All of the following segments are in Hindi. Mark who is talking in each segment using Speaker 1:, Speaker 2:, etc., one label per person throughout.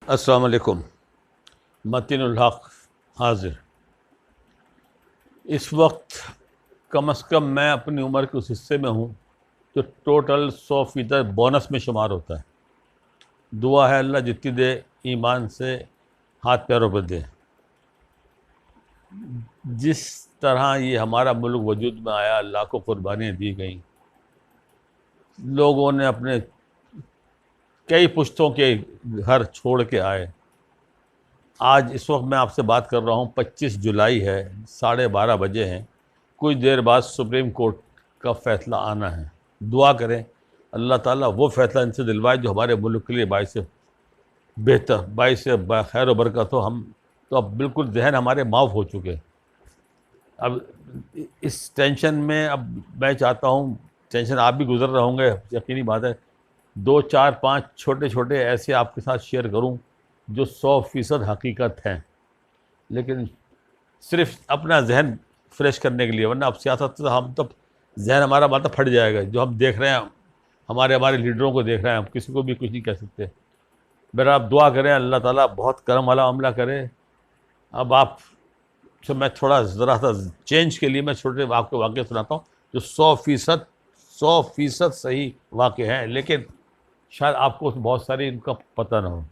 Speaker 1: अस्सलाम वालेकुम। मतीनुल हक़ हाज़िर। इस वक्त कम से कम मैं अपनी उम्र के उस हिस्से में हूँ जो टोटल 100% बोनस में शुमार होता है। दुआ है अल्लाह जितनी दे ईमान से हाथ पैरों पर दे। जिस तरह ये हमारा मुल्क वजूद में आया, लाखों कुर्बानियाँ दी गई, लोगों ने अपने कई पुश्तों के घर छोड़ के आए। आज इस वक्त मैं आपसे बात कर रहा हूँ, 25 जुलाई है, 12:30 बजे हैं। कुछ देर बाद सुप्रीम कोर्ट का फ़ैसला आना है। दुआ करें अल्लाह ताला वो फ़ैसला इनसे दिलवाए जो हमारे मुल्क के लिए बाइस बेहतर, बाइस खैर बरकत हो। हम तो अब बिल्कुल जहन हमारे माफ़ हो चुके। अब इस टेंशन में अब मैं चाहता हूँ, टेंशन आप भी गुजर रहे होंगे, यकीनी बात है। 2 4 5 छोटे छोटे ऐसे आपके साथ शेयर करूँ जो 100% हकीकत हैं, लेकिन सिर्फ अपना जहन फ्रेश करने के लिए, वरना अब सियासत से हम तो जहन हमारा माथा फट जाएगा। जो हम देख रहे हैं, हमारे हमारे लीडरों को देख रहे हैं, हम किसी को भी कुछ नहीं कह सकते। मेरा आप दुआ करें, अल्लाह ताला बहुत करम वाला मामला करे। अब आप से मैं थोड़ा ज़रा सा चेंज के लिए मैं छोटे आपको वाक़े सुनाता हूँ जो 100% सही वाक़े हैं, लेकिन शायद आपको बहुत सारी इनका पता ना हो।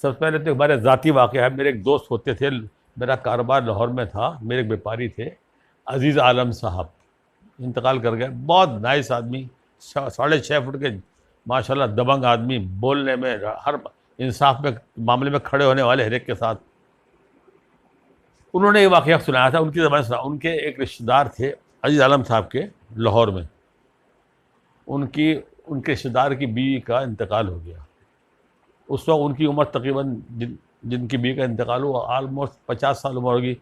Speaker 1: सबसे पहले तो हमारे ज़ाती वाक़या है। मेरे एक दोस्त होते थे, मेरा कारोबार लाहौर में था, मेरे एक व्यापारी थे, अज़ीज़ आलम साहब, इंतकाल कर गए। बहुत नाइस आदमी, 6.5 फुट के माशाल्लाह दबंग आदमी, बोलने में, हर इंसाफ में मामले में खड़े होने वाले हर एक के साथ। उन्होंने ये वाक़या सुनाया था, उनकी ज़बान सुना। उनके एक रिश्तेदार थे अज़ीज़ आलम साहब के, लाहौर में। उनके रिश्तेदार की बीवी का इंतकाल हो गया। उस वक्त उनकी उम्र तकरीबन जिनकी बीवी का इंतकाल हुआ आलमोस्ट 50 साल उम्र होगी।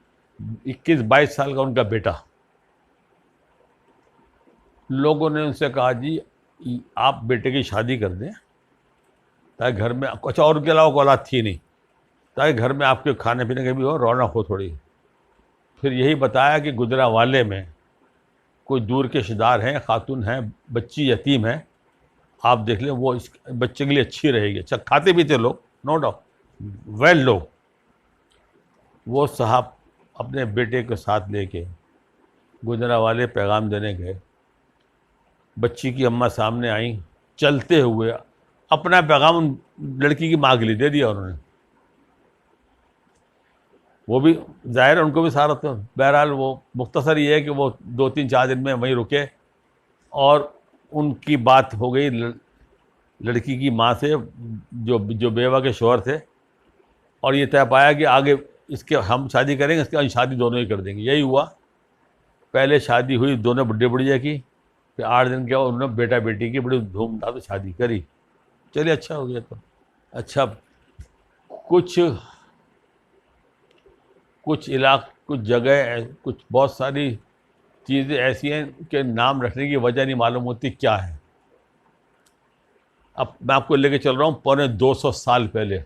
Speaker 1: 21 22 साल का उनका बेटा। लोगों ने उनसे कहा, जी आप बेटे की शादी कर दें ताकि घर में कुछ और के अलावा कोई औलाद थी नहीं, ताकि घर में आपके खाने पीने के भी हो, रौनक हो थोड़ी। फिर यही बताया कि गुजरावाले में कोई दूर के रिश्तेदार हैं, खातून हैं, बच्ची यतीम है, आप देख लें, वो इस बच्चे के लिए अच्छी रहेगी। अच्छा खाते पीते लोग, नो डाउट, वेल लोग। वो साहब अपने बेटे के साथ लेके गुजरावाले पैगाम देने गए। बच्ची की अम्मा सामने आई, चलते हुए अपना पैगाम उन लड़की की माँ के लिए दे दिया उन्होंने। वो भी ज़ाहिर है उनको भी सहारा था। बहरहाल वो मुख्तसर ये है कि वो 2 3 4 दिन में वहीं रुके और उनकी बात हो गई लड़की की माँ से, जो जो बेवा के शौहर थे, और ये तय पाया कि आगे इसके हम शादी करेंगे, इसके बाद शादी दोनों ही कर देंगे। यही हुआ। पहले शादी हुई दोनों बुढ़े बुढ़िया की, फिर 8 दिन के बाद उन्होंने बेटा बेटी की बड़ी धूमधाम से शादी करी। चलिए अच्छा हो गया। तो अच्छा, कुछ कुछ कुछ जगह, कुछ बहुत सारी चीज़ें ऐसी हैं कि नाम रखने की वजह नहीं मालूम होती क्या है। अब मैं आपको लेके चल रहा हूँ पौने 200 साल पहले।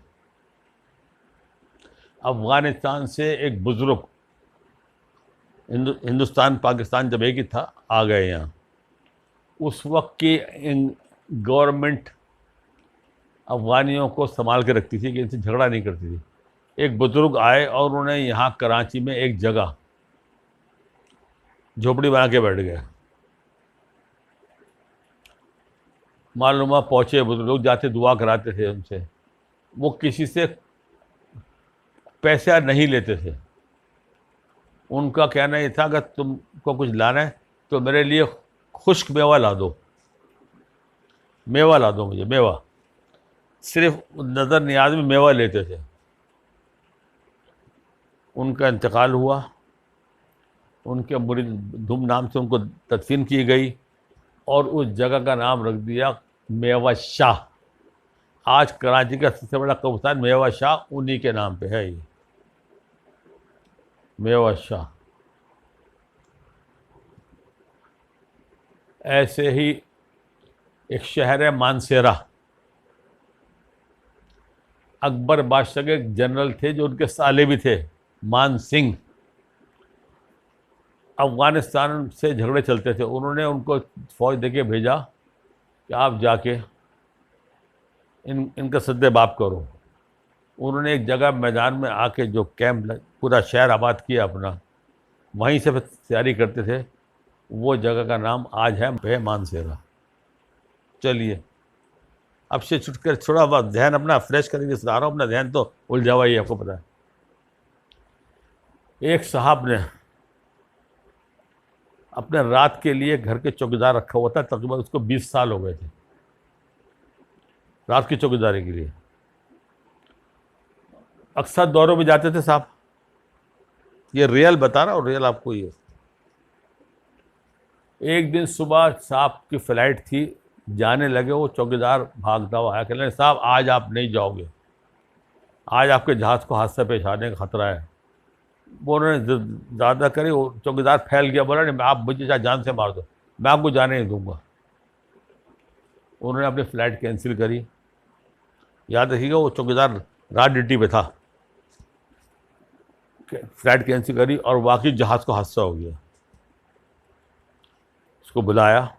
Speaker 1: अफ़गानिस्तान से एक बुज़ुर्ग, हिंदुस्तान पाकिस्तान जब एक ही था, आ गए यहाँ। उस वक्त की गवर्नमेंट अफ़गानियों को संभाल के रखती थी कि इनसे झगड़ा नहीं करती थी। एक बुज़ुर्ग आए और उन्होंने यहाँ कराची में एक जगह झोपड़ी बना के बैठ गए। मालूम पहुँचे, बुजुर्ग लोग जाते दुआ कराते थे उनसे। वो किसी से पैसा नहीं लेते थे। उनका कहना ये था, अगर तुमको कुछ लाना है तो मेरे लिए खुश्क मेवा ला दो, मेवा ला दो मुझे, मेवा। सिर्फ नज़र नियाज में मेवा लेते थे। उनका इंतकाल हुआ, उनके मुरीद धूमधाम से उनको तदफीन की गई और उस जगह का नाम रख दिया मेवा शाह। आज कराची का सबसे बड़ा कब्रिस्तान मेवा शाह उन्हीं के नाम पे है। ये मेवा शाह। ऐसे ही एक शहर है मानसेरा। अकबर बादशाह के जनरल थे जो उनके साले भी थे, मान सिंह। अफ़गानिस्तान से झगड़े चलते थे, उन्होंने उनको फ़ौज देके भेजा कि आप जाके इनका सद्दे बाप करो। उन्होंने एक जगह मैदान में आके जो कैंप पूरा शहर आबाद किया अपना, वहीं से फिर तैयारी करते थे। वो जगह का नाम आज है मानसेरा। चलिए, अब से छुटकर थोड़ा बहुत ध्यान अपना फ्रेश करेंगे, सुधार रहा हूँ अपना ध्यान, तो उलझा हुआ ही आपको पता है। एक साहब ने अपने रात के लिए घर के चौकीदार रखा हुआ था, तकरीबन उसको 20 साल हो गए थे रात की चौकीदारी के लिए। अक्सर दौरों में जाते थे साहब, ये रियल बता रहा हूँ, रियल आपको। ये एक दिन सुबह साहब की फ्लाइट थी, जाने लगे, वो चौकीदार भागता हुआ आया, कहने साहब आज आप नहीं जाओगे, आज आपके जहाज़ को हादसा पेश आने का खतरा है। वो उन्होंने ज़्यादा करी, वो चौकीदार फैल गया, बोला नहीं आप मुझे चाहे जान से मार दो, मैं आपको जाने नहीं दूंगा। उन्होंने अपनी फ़्लाइट कैंसिल करी। याद रखिएगा, वो चौकीदार रात ड्यूटी पे था। फ़्लाइट कैंसिल करी और वाकई जहाज़ को हादसा हो गया। उसको बुलाया,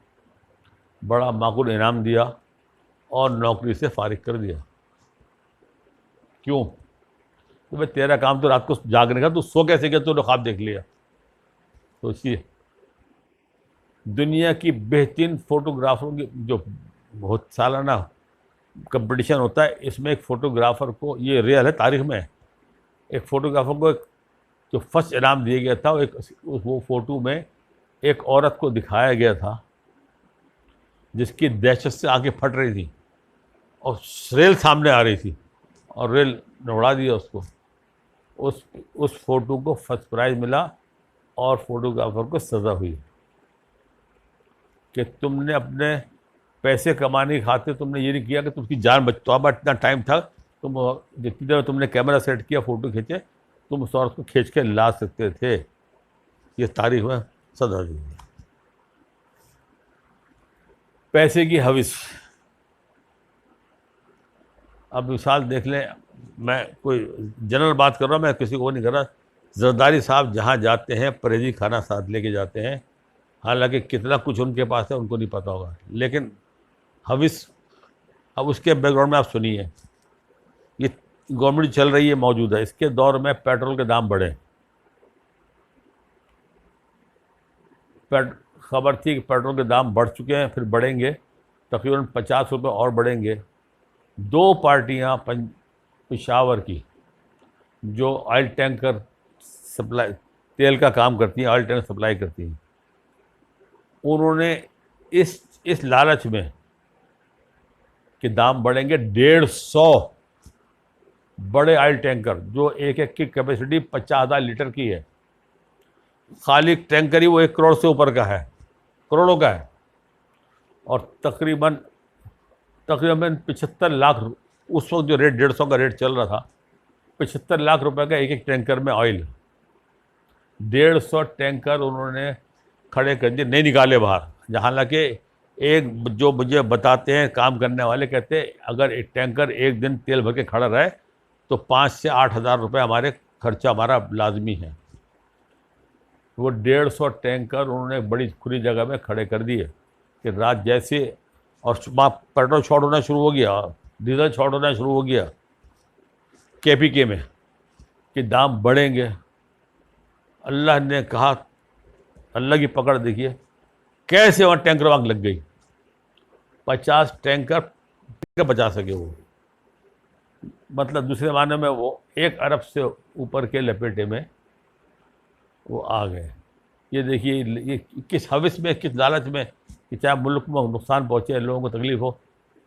Speaker 1: बड़ा माकूल इनाम दिया और नौकरी से फारिग कर दिया। क्यों? तो भाई तेरा काम तो रात को जागने का, तू सो कैसे गया, तूने ख्वाब देख लिया। सोचिए, दुनिया की बेहतरीन फोटोग्राफरों की जो बहुत सालाना कंपटीशन होता है, इसमें एक फ़ोटोग्राफ़र को, ये रियल है, तारीख में एक फ़ोटोग्राफ़र को एक जो फर्स्ट इनाम दिया गया था, वो फ़ोटो में एक औरत को दिखाया गया था जिसकी दहशत से आंखें फट रही थी और रेल सामने आ रही थी और रेल ने उड़ा दिया उसको। उस फोटो को फर्स्ट प्राइज़ मिला और फोटोग्राफर को सज़ा हुई कि तुमने अपने पैसे कमाने की खातिर तुमने ये नहीं किया कि तुमकी जान बच, तो अब इतना टाइम था, तुम जितनी देर तुमने कैमरा सेट किया, फ़ोटो खींचे, तुम उस औरत को खींच के ला सकते थे। ये तारीख में सज़ा दी। पैसे की हविस। अब मिसाल देख लें, मैं कोई जनरल बात कर रहा हूँ, मैं किसी को नहीं कर रहा। जरदारी साहब जहाँ जाते हैं परहेजी खाना साथ लेके जाते हैं, हालांकि कितना कुछ उनके पास है उनको नहीं पता होगा, लेकिन हविस। अब उसके बैकग्राउंड में आप सुनिए, ये गवर्नमेंट चल रही है मौजूद है, इसके दौर में पेट्रोल के दाम बढ़े। खबर थी कि पेट्रोल के दाम बढ़ चुके हैं, फिर बढ़ेंगे, तकरीबन 50 रुपये और बढ़ेंगे। दो पार्टियां पेशावर की जो ऑयल टैंकर सप्लाई, तेल का काम करती हैं, ऑयल टैंकर सप्लाई करती हैं, उन्होंने इस लालच में कि दाम बढ़ेंगे, 150 बड़े ऑयल टैंकर जो एक की कैपेसिटी 50,000 लीटर की है, खाली टैंकर ही वो 1 करोड़ से ऊपर का है, करोड़ों का है, और तकरीबन 75 लाख, उस वक्त जो रेट 150 का रेट चल रहा था, 75 लाख रुपए का एक टैंकर में ऑयल। 150 टैंकर उन्होंने खड़े कर दिए, नहीं निकाले बाहर। हालांकि एक जो मुझे बताते हैं काम करने वाले, कहते हैं अगर एक टैंकर एक दिन तेल भर के खड़ा रहे तो 5 से 8 हज़ार रुपये हमारे खर्चा हमारा लाजमी है। वो 150 टैंकर उन्होंने बड़ी खुली जगह में खड़े कर दिए कि रात जैसे, और पेट्रोल शॉर्ट होना शुरू हो गया, डीजल शॉर्ट होना शुरू हो गया केपीके में कि दाम बढ़ेंगे। अल्लाह ने कहा, अल्लाह की पकड़ देखिए कैसे वहाँ टैंकर आग लग गई। 50 टैंकर बचा सके वो, मतलब दूसरे मायने में वो 1 अरब से ऊपर के लपेटे में वो आ गए। ये देखिए, ये किस हविस में, किस लालच में कि चाहे मुल्क में नुकसान पहुँचे, लोगों को तकलीफ़ हो,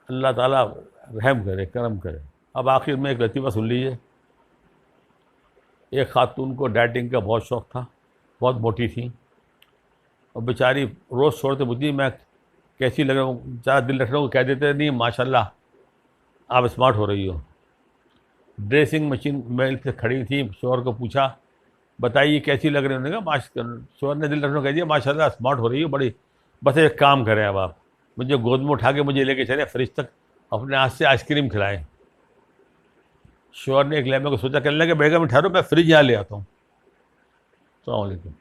Speaker 1: अल्लाह ताला रहम करे, करम करे। अब आखिर में एक लतीफ़ा सुन लीजिए। एक खातून को डाइटिंग का बहुत शौक़ था, बहुत मोटी थी, और बेचारी रोज़ छोड़ते पूछती मैं कैसी लग रहा हूँ, ज़्यादा दिल रखने को कह देते नहीं माशाल्लाह आप स्मार्ट हो रही हो। ड्रेसिंग मशीन मेल पे खड़ी थी, शोहर को पूछा बताइए कैसी लग रही है, उन्होंने कहा शोहर ने दिल रखने को कह दिया माशाल्लाह स्मार्ट हो रही हो बड़ी, बस एक काम करें अब आप मुझे गोद में उठा के मुझे लेके चले फ्रिज तक, अपने हाथ से आइसक्रीम खिलाएं। शोहर ने एक लम्हे को सोचा, कहने लगे बेगम ठहरो मैं फ्रिज यहाँ ले आता हूँ। अस्सलाम वालेकुम।